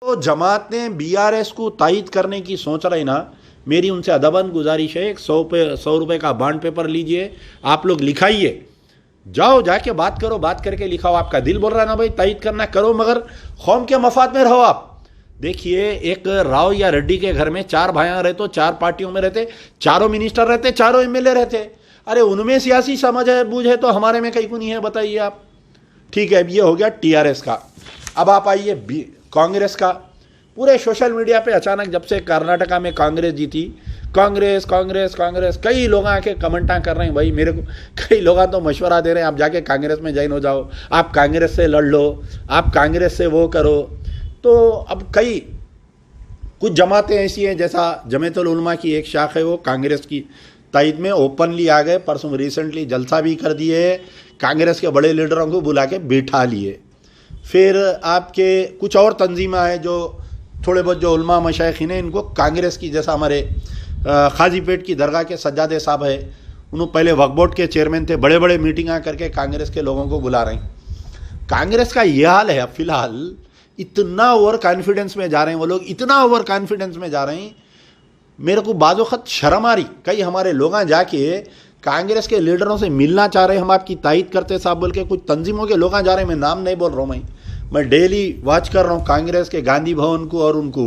तो जमात ने बीआरएस को तायद करने की सोच रही ना, मेरी उनसे अदबन गुजारिश है, 100 रुपये का बॉन्ड पेपर लीजिए, आप लोग लिखाइए, जाओ जाके बात करो, बात करके लिखाओ। आपका दिल बोल रहा है ना भाई तायद करना, करो, मगर कौम के मफाद में रहो आप। देखिए, एक राव या रेड्डी के घर में 4 भाइयां रहते, 4 पार्टियों में रहते, चारों मिनिस्टर रहते, चारों एमएलए रहते। अरे उनमें सियासी समझ है, बूझ है, तो हमारे में कहीं को नहीं है, बताइए आप। ठीक है, अब ये हो गया टीआरएस का। अब आप आइए कांग्रेस का। पूरे सोशल मीडिया पे अचानक जब से कर्नाटका में कांग्रेस जीती, कांग्रेस कांग्रेस कांग्रेस, कई लोग आके कमेंटा कर रहे हैं। भाई मेरे को कई लोग तो मशवरा दे रहे हैं, आप जाके कांग्रेस में ज्वाइन हो जाओ, आप कांग्रेस से लड़ लो, आप कांग्रेस से वो करो। तो अब कई कुछ जमातें ऐसी हैं, जैसा जमीयतुल उलमा की एक शाख है, वो कांग्रेस की तायद में ओपनली आ गए। परसों रिसेंटली जलसा भी कर दिए, कांग्रेस के बड़े लीडरों को बुला के बिठा लिए। फिर आपके कुछ और तंजीमें हैं जो थोड़े बहुत जो उलमा मशाइखीन हैं, इनको कांग्रेस की, जैसा हमारे खाजीपेट की दरगाह के सज्जादे साहब है, उन्होंने पहले वक्फ बोर्ड के चेयरमैन थे, बड़े बड़े मीटिंग करके कांग्रेस के लोगों को बुला रहे हैं। कांग्रेस का ये हाल है अब फिलहाल, इतना ओवर कॉन्फिडेंस में जा रहे हैं वो लोग, इतना ओवर कॉन्फिडेंस में जा रहे हैं, मेरे को बाज़-ओ-ख़त शर्म आ रही। कई हमारे लोग जाके कांग्रेस के लीडरों से मिलना चाह रहे हैं, हम आपकी तायद करते साहब बोल के। कुछ तंजीमों के लोग जा रहे हैं, मैं नाम नहीं बोल रहा हूँ, मैं डेली वॉच कर रहा हूँ कांग्रेस के गांधी भवन को और उनको।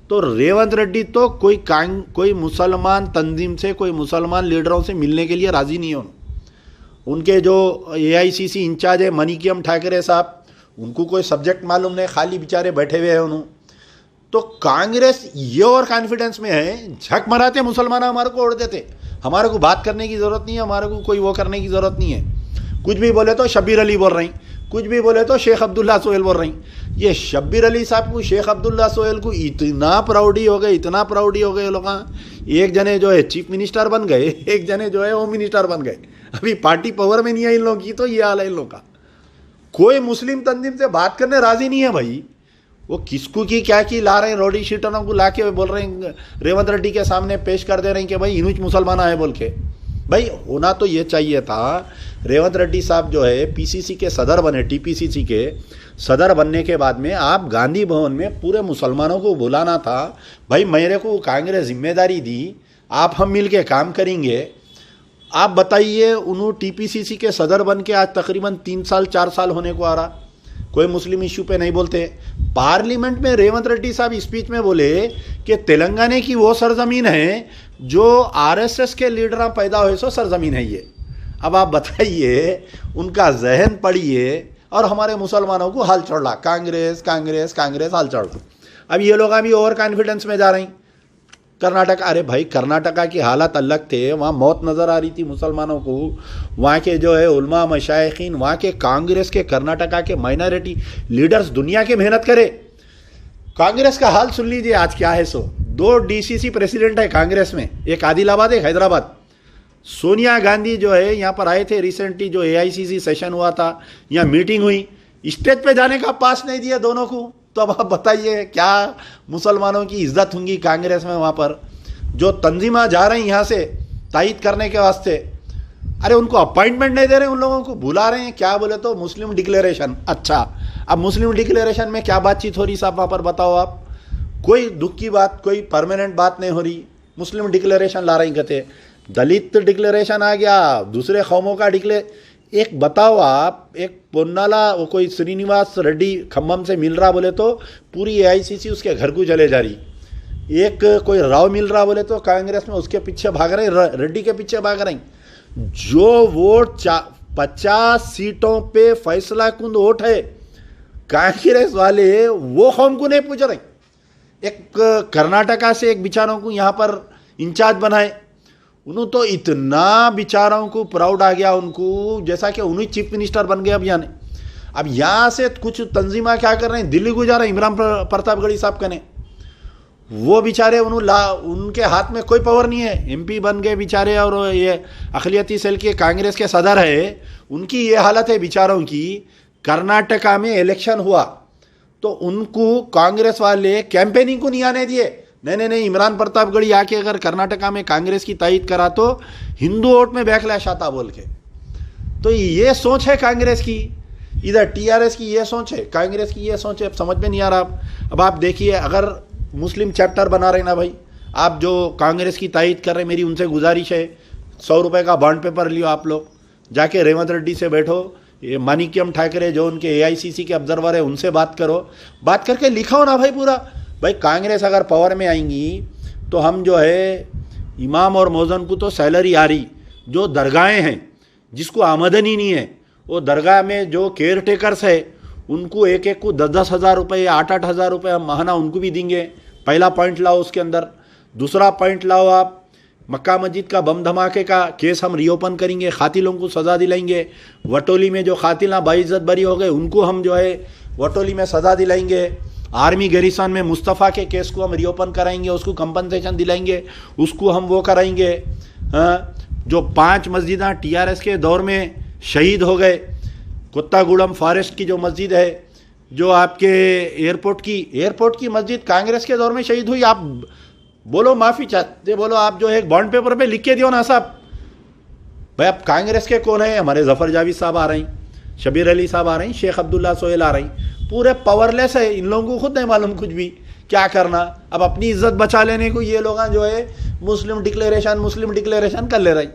तो रेवंत रेड्डी तो कोई मुसलमान तंजीम से, कोई मुसलमान लीडरों से मिलने के लिए राज़ी नहीं हो। उनके जो एआईसीसी इंचार्ज है मनीकम ठाकरे साहब, उनको कोई सब्जेक्ट मालूम नहीं, खाली बेचारे बैठे हुए हैं उन्होंने। तो कांग्रेस ये और कॉन्फिडेंस में है, झक मराते मुसलमान हमारे को ओढ़ देते, हमारे को बात करने की ज़रूरत नहीं है, हमारे को कोई वो करने की ज़रूरत नहीं है। कुछ भी बोले तो शब्बीर अली बोल रही, कुछ भी बोले तो शेख अब्दुल्ला सोहेल बोल रही। ये शब्बीर अली साहब को, शेख अब्दुल्ला सोहेल को इतना प्राउडी हो गए, इतना प्राउडी हो गए लोग। एक जने जो है चीफ मिनिस्टर बन गए, एक जने जो है होम मिनिस्टर बन गए। अभी पार्टी पावर में नहीं है इन लोगों की, तो ये हाल है इन लोगों का। कोई मुस्लिम तंजीम से बात करने राजी नहीं है भाई। वो किसको की क्या की ला रहे हैं, रोडी शीटरों को ला के बोल रहे हैं, रेवंत रेड्डी के सामने पेश कर दे रहे हैं कि भाई इनुच मुसलमान है बोल के। भाई होना तो ये चाहिए था, रेवंत रेड्डी साहब जो है पीसीसी के सदर बने, टीपीसीसी के सदर बनने के बाद में आप गांधी भवन में पूरे मुसलमानों को बुलाना था। भाई मेरे को कांग्रेस जिम्मेदारी दी, आप हम मिल के काम करेंगे। आप बताइए, उन्होंने टीपीसीसी के सदर बन के आज तकरीबन 3 साल 4 साल होने को आ रहा, कोई मुस्लिम इशू पे नहीं बोलते। पार्लियामेंट में रेवंत रेड्डी साहब स्पीच में बोले कि तेलंगाना की वो सरजमीन है जो आरएसएस के लीडर पैदा हुए सो सरजमीन है ये। अब आप बताइए, उनका जहन पढ़िए, और हमारे मुसलमानों को हाल चढ़ रहा, कांग्रेस कांग्रेस कांग्रेस हाल चढ़ रहा। अब ये लोग अभी ओवर कॉन्फिडेंस में जा रहे हैं। कर्नाटका, अरे भाई कर्नाटका की हालत अलग थे, वहाँ मौत नज़र आ रही थी मुसलमानों को। वहाँ के जो है उलमा मशाइखीन, वहाँ के कांग्रेस के कर्नाटका के माइनॉरिटी लीडर्स दुनिया की मेहनत करे। कांग्रेस का हाल सुन लीजिए आज क्या है। 2 डीसीसी प्रेसिडेंट है कांग्रेस में, एक आदिलाबाद एक हैदराबाद। सोनिया गांधी जो है यहाँ पर आए थे रिसेंटली, जो एआईसीसी सेशन हुआ था, यहाँ मीटिंग हुई, स्टेज पे जाने का पास नहीं दिया दोनों को। तो अब आप बताइए क्या मुसलमानों की इज्जत होंगी कांग्रेस में। वहाँ पर जो तंजीमा जा रही यहाँ से तायद करने के वास्ते, अरे उनको अपॉइंटमेंट नहीं दे रहे, उन लोगों को बुला रहे हैं। क्या बोले तो मुस्लिम डिक्लेरेशन। अच्छा, अब मुस्लिम डिक्लेरेशन में क्या बातचीत हो रही साहब वहाँ पर, बताओ आप। कोई दुख की बात, कोई परमानेंट बात नहीं हो रही, मुस्लिम डिक्लेरेशन ला रही कहते। दलित डिक्लेरेशन आ गया, दूसरे कौमों का एक बताओ आप, एक पोन्नाला वो कोई श्रीनिवास रेड्डी खम्मम से मिल रहा बोले तो पूरी एआईसीसी उसके घर को चले जा रही। एक कोई राव मिल रहा बोले तो कांग्रेस में उसके पीछे भाग रहे, रेड्डी के पीछे भाग रहे। जो वोट 50 सीटों पे फैसला कुंद वोट है, कांग्रेस वाले वो कौम को नहीं पूछ रहे। एक कर्नाटका से एक बिचारों को यहाँ पर इंचार्ज बनाए, उन्होंने तो इतना बिचारों को प्राउड आ गया उनको, जैसा कि उन्हीं चीफ मिनिस्टर बन गए। अब यहाँ से कुछ तंजीमा क्या कर रहे हैं, दिल्ली को जा रहे हैं इमरान प्रतापगढ़ी साहब कने। वो बेचारे उनके हाथ में कोई पावर नहीं है, एमपी बन गए बेचारे, और ये अखिलियती सेल के कांग्रेस के सदर है, उनकी ये हालत है बेचारों की। कर्नाटका में इलेक्शन हुआ तो उनको कांग्रेस वाले कैंपेनिंग को नहीं आने दिए। नहीं, इमरान प्रतापगढ़ी आके अगर कर्नाटका में कांग्रेस की तायद करा तो हिंदू वोट में बैकलैश आता बोल के। तो ये सोच है कांग्रेस की इधर टीआरएस की ये सोच है, कांग्रेस की ये सोच है, अब समझ में नहीं आ रहा। अब आप देखिए, अगर मुस्लिम चैप्टर बना रहे ना भाई, आप जो कांग्रेस की तायद कर रहे, मेरी उनसे गुजारिश है, 100 रुपये का बॉन्ड पेपर लियो, आप लोग जाके रेवंत रेड्डी से बैठो, ये मानिक्यम ठाकरे जो उनके एआईसीसी के ऑब्जर्वर है उनसे बात करो, बात करके लिखाओ ना भाई पूरा। भाई कांग्रेस अगर पावर में आएंगी तो हम जो है इमाम और मौजन को तो सैलरी आ रही, जो दरगाहें हैं जिसको आमदनी नहीं है, वो दरगाह में जो केयर टेकर्स है उनको एक एक को 10-10 हज़ार रुपये या 8-8 हज़ार रुपये हम महाना उनको भी देंगे। पहला पॉइंट लाओ उसके अंदर। दूसरा पॉइंट लाओ आप, मक्का मस्जिद का बम धमाके का केस हम रीओपन करेंगे, खातिलों को सज़ा दिलाएंगे। वटोली में जो खातिल बाइज्जत बरी हो गए उनको हम जो है वटोली में सज़ा दिलाएंगे। आर्मी गैरिसन में मुस्तफ़ा के केस को हम रीओपन कराएंगे, उसको कंपनसेशन दिलाएंगे, उसको हम वो कराएंगे। हाँ, जो 5 मस्जिदाँ टीआरएस के दौर में शहीद हो गए, कुत्तागुड़म फॉरेस्ट की जो मस्जिद है, जो आपके एयरपोर्ट की मस्जिद कांग्रेस के दौर में शहीद हुई। आप बोलो माफ़ी चाहते, बोलो आप जो है एक बॉन्ड पेपर पे लिख के दियो ना साहब। भाई अब कांग्रेस के कौन है, हमारे जफ़र जावेद साहब आ रहे हैं, शबीर अली साहब आ रहे हैं, शेख अब्दुल्ला सोहेल आ रहे हैं, पूरे पावरलेस है। इन लोगों को खुद नहीं मालूम कुछ भी क्या करना। अब अपनी इज्जत बचा लेने को ये लोग जो है मुस्लिम डिक्लेरेशन कर ले रहे हैं।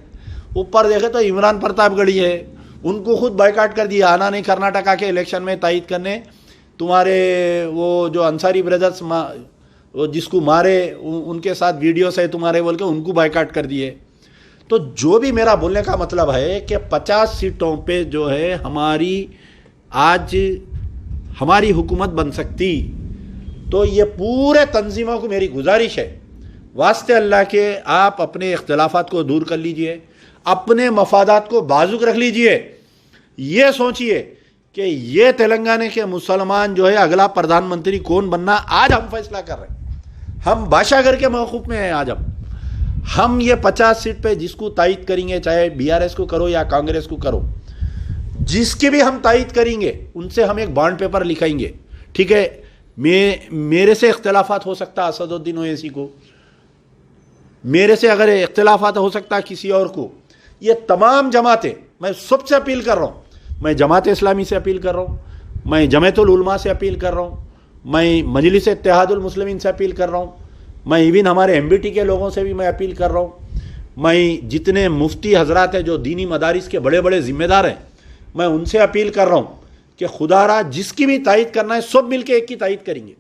ऊपर देखे तो इमरान प्रतापगढ़ी है, उनको खुद बाइकाट कर दिया, आना नहीं कर्नाटका के इलेक्शन में तायद करने। तुम्हारे वो जो अंसारी ब्रदर्स वो जिसको मारे उनके साथ वीडियोस है तुम्हारे बोल के, उनको बाइकाट कर दिए। तो जो भी मेरा बोलने का मतलब है कि 50 सीटों पे जो है आज हमारी हुकूमत बन सकती। तो ये पूरे तंजीमों को मेरी गुजारिश है, वास्ते अल्लाह के आप अपने इख्तलाफात को दूर कर लीजिए, अपने मफादात को बाजुक रख लीजिए। ये सोचिए कि ये तेलंगाना के मुसलमान जो है अगला प्रधानमंत्री कौन बनना, आज हम फैसला कर रहे हैं। हम बादशाहगर के मौकूफ में हैं। आज हम ये 50 सीट पे जिसको तायद करेंगे, चाहे बीआरएस को करो या कांग्रेस को करो, जिसकी भी हम तायद करेंगे उनसे हम एक बॉन्ड पेपर लिखाएंगे। ठीक है, मेरे से इख्तलाफात हो सकता है असदुद्दीन ओवैसी को, मेरे से अगर इख्तलाफात हो सकता है किसी और को। ये तमाम जमातें, मैं सबसे अपील कर रहा हूँ, मैं जमात इस्लामी से अपील कर रहा हूँ, मैं जमातुल उलमा से अपील कर रहा हूँ, मैं मजलिस इत्तेहादुल मुस्लिमीन से अपील कर रहा हूँ, मैं इवन हमारे एमबीटी के लोगों से भी मैं अपील कर रहा हूँ, मैं जितने मुफ्ती हजरात हैं जो दीनी मदारिस के बड़े बड़े जिम्मेदार हैं, मैं उनसे अपील कर रहा हूँ कि खुदारा जिसकी भी तायद करना है सब मिलके एक की तायद करेंगे।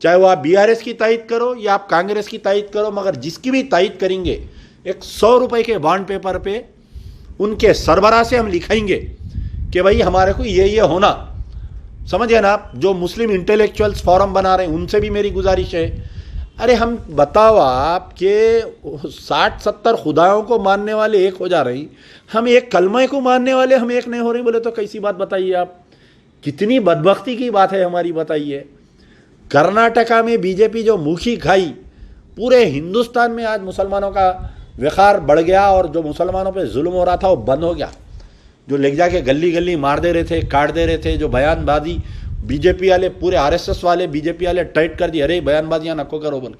चाहे वो आप बीआरएस की तायद करो या आप कांग्रेस की तायद करो, मगर जिसकी भी तायद करेंगे एक 100 रुपये के बॉन्ड पेपर पे उनके सरबराह से हम लिखाएंगे कि भाई हमारे को ये होना। समझिए ना आप, जो मुस्लिम इंटेलेक्चुअल्स फोरम बना रहे हैं उनसे भी मेरी गुजारिश है, अरे हम बताओ आप कि 60-70 खुदाओं को मानने वाले एक हो जा रहे हैं, हम एक कलमे को मानने वाले हम एक नहीं हो रहे, बोले तो कैसी बात बताइए आप, कितनी बदबख्ती की बात है हमारी, बताइए। कर्नाटका में बीजेपी जो मुखी खाई, पूरे हिंदुस्तान में आज मुसलमानों का विखार बढ़ गया और जो मुसलमानों पे जुल्म हो रहा था वो बंद हो गया। जो ले जाके गली गली मार दे रहे थे, काट दे रहे थे, जो बयानबाजी बीजेपी वाले, पूरे आरएसएस वाले बीजेपी वाले टाइट कर दिए, अरे बयानबाजियां नको करो बोल।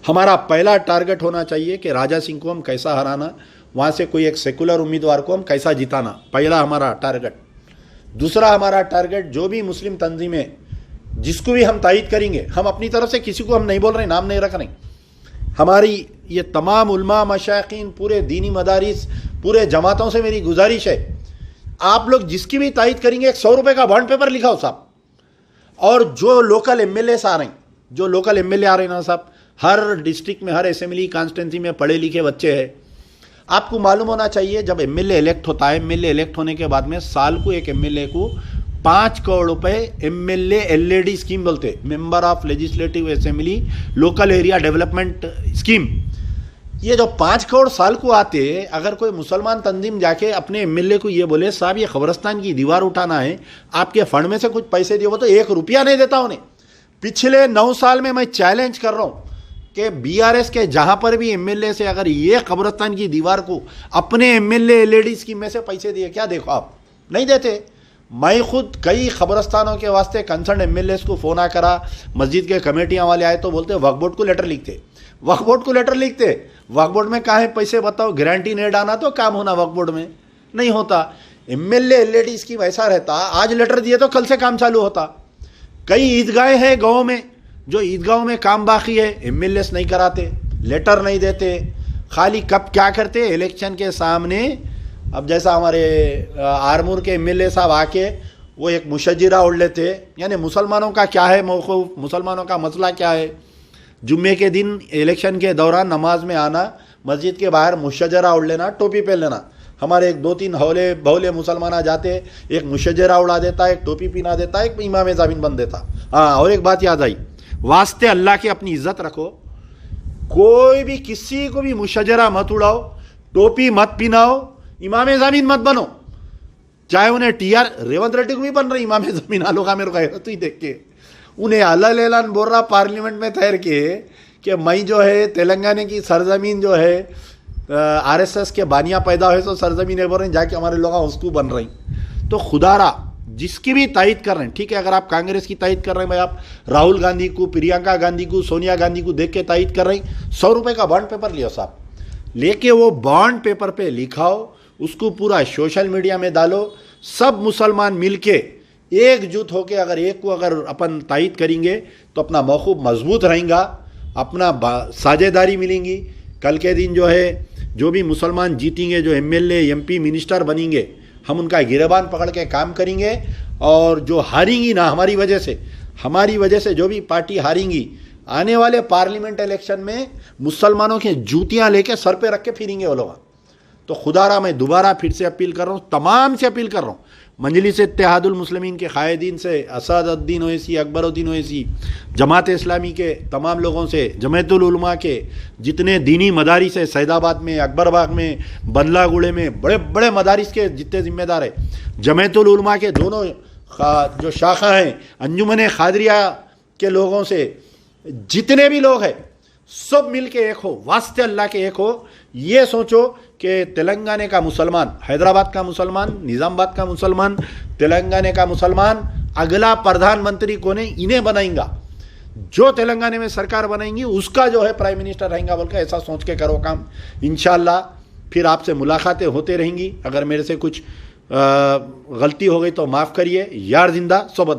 हमारा पहला टारगेट होना चाहिए कि राजा सिंह को हम कैसा हराना, वहां से कोई एक सेकुलर उम्मीदवार को हम कैसा जिताना, पहला हमारा टारगेट। दूसरा हमारा टारगेट, जो भी मुस्लिम तंजीमें जिसको भी हम तायद करेंगे, हम अपनी तरफ से किसी को हम नहीं बोल रहे, नाम नहीं रख रहे, हमारी ये तमाम उलमा मशाइखीन, पूरे दीनी मदारिस, पूरे जमातों से मेरी गुजारिश है, आप लोग जिसकी भी तायद करेंगे 100 रुपये का बॉन्ड पेपर लिखाओ साहब। और जो लोकल एमएलए आ रहे हैं, जो लोकल एमएलए आ रहे हैं ना साहब, हर डिस्ट्रिक्ट में, हर असेंबली कॉन्स्टिट्यूंसी में पढ़े लिखे बच्चे हैं। आपको मालूम होना चाहिए, जब एमएलए इलेक्ट होता है, एमएलए इलेक्ट होने के बाद में साल को एक एमएलए को 5 करोड़ रुपए एमएलए एलएडी स्कीम बोलते, member of legislative assembly local area development scheme, ये जो 5 करोड़ साल को आते, अगर कोई मुसलमान तंजीम जाके अपने एमएलए को ये बोले साहब ये कब्रस्तान की दीवार उठाना है, आपके फंड में से कुछ पैसे दिए, वो तो 1 रुपया नहीं देता उन्हें। पिछले 9 साल में मैं चैलेंज कर रहा हूं कि बीआरएस के जहां पर भी एमएलए से अगर ये कब्रस्तान की दीवार को अपने एमएलए एलईडी स्कीम में से पैसे दिए, क्या देखो आप नहीं देते। मैं खुद कई कब्रस्तानों के वास्ते कंसर्न एमएलए को फोन आ करा, मस्जिद के कमेटियां वाले आए तो बोलते वक्फ बोर्ड को लेटर लिखते, वक्फ बोर्ड को लेटर लिखते, वक्फ बोर्ड में कहाँ है पैसे बताओ, गारंटी नहीं डालना तो काम होना वक्फ बोर्ड में नहीं होता। एमएलए एलईडी स्कीम ऐसा रहता, आज लेटर दिए तो कल से काम चालू होता। कई ईदगाहें हैं गाँव में, जो ईदगाहों में काम बाकी है, एमएलए नहीं कराते, लेटर नहीं देते, खाली कब क्या करते, इलेक्शन के सामने। अब जैसा हमारे आरमूर के एमएलए साहब आके वो एक मुशज्जरा उड़ लेते, यानी मुसलमानों का क्या है मौक़िफ़, मुसलमानों का मसला क्या है। जुम्मे के दिन इलेक्शन के दौरान नमाज में आना, मस्जिद के बाहर मुशज्जरा उड़ लेना, टोपी पहन लेना। हमारे एक 2-3 हौले बहुले मुसलमान आ जाते, एक मुशज्जरा उड़ा देता, एक टोपी पहना देता, एक इमाम ज़मीन बन देता। हाँ, और एक बात याद आई, वास्ते अल्लाह की अपनी इज्जत रखो, कोई भी किसी को भी मुशज्जरा मत उड़ाओ, टोपी मत पहनाओ, इमाम ज़मीन मत बनो। चाहे उन्हें टीआर रेवंत रेड्डी को भी बन रही इमाम ज़मीन, आलो का मेरे को तो ही देख के उन्हें अल्लाह ऐलान बोल रहा पार्लियामेंट में ठहर के कि मैं जो है तेलंगाना की सरजमीन जो है आरएसएस के बानिया पैदा हुए तो सरजमीन है बोल रहे हैं, जाके हमारे लोग उसको बन रही। तो खुदारा जिसकी भी तायद कर रहे हैं, ठीक है, अगर आप कांग्रेस की तायद कर रहे हैं भाई, आप राहुल गांधी को, प्रियंका गांधी को, सोनिया गांधी को देख के तायद कर रहे हैं, 100 रुपये का बॉन्ड पेपर लियो साहब, लेके वो बॉन्ड पेपर पे लिखाओ, उसको पूरा सोशल मीडिया में डालो, सब मुसलमान मिलके एकजुट होके अगर एक को अगर अपन तायद करेंगे तो अपना मौक़िफ़ मजबूत रहेगा, अपना साझेदारी मिलेंगी। कल के दिन जो है जो भी मुसलमान जीतेंगे, जो एमएलए एमपी मिनिस्टर बनेंगे, हम उनका गिरबान पकड़ के काम करेंगे। और जो हारेंगी ना हमारी वजह से जो भी पार्टी हारेंगी, आने वाले पार्लियामेंट इलेक्शन में मुसलमानों की जूतियां लेके सर पे रख के फिरेंगे वो लोग। तो खुदारा मैं दोबारा फिर से अपील कर रहा हूँ, तमाम से अपील कर रहा हूँ, मजलिस इत्तेहादुल मुस्लिमीन के कायदीन से, असदुद्दीन ओवैसी, अकबरुद्दीन ओवैसी, जमात इस्लामी के तमाम लोगों से, जमातुल उलमा के जितने दीनी मदारिस है, सैदाबाद में, अकबरबाग में, बदलागुड़े में, बड़े बड़े मदारिस के जितने जिम्मेदार है, जमातुल उलमा के दोनों जो शाखा हैं, अंजुमन खादरिया के लोगों से, जितने भी लोग हैं, सब मिल के एक हो, वास्ते अल्लाह के एक हो। ये सोचो कि तेलंगाना का मुसलमान, हैदराबाद का मुसलमान, निज़ामाबाद का मुसलमान, तेलंगाना का मुसलमान अगला प्रधानमंत्री को नहीं, इन्हें बनाएंगा। जो तेलंगाना में सरकार बनाएंगी उसका जो है प्राइम मिनिस्टर रहेगा बोल के ऐसा सोच के करो काम। इंशाअल्लाह फिर आपसे मुलाकातें होते रहेंगी। अगर मेरे से कुछ गलती हो गई तो माफ़ करिए। यार जिंदा सोबत।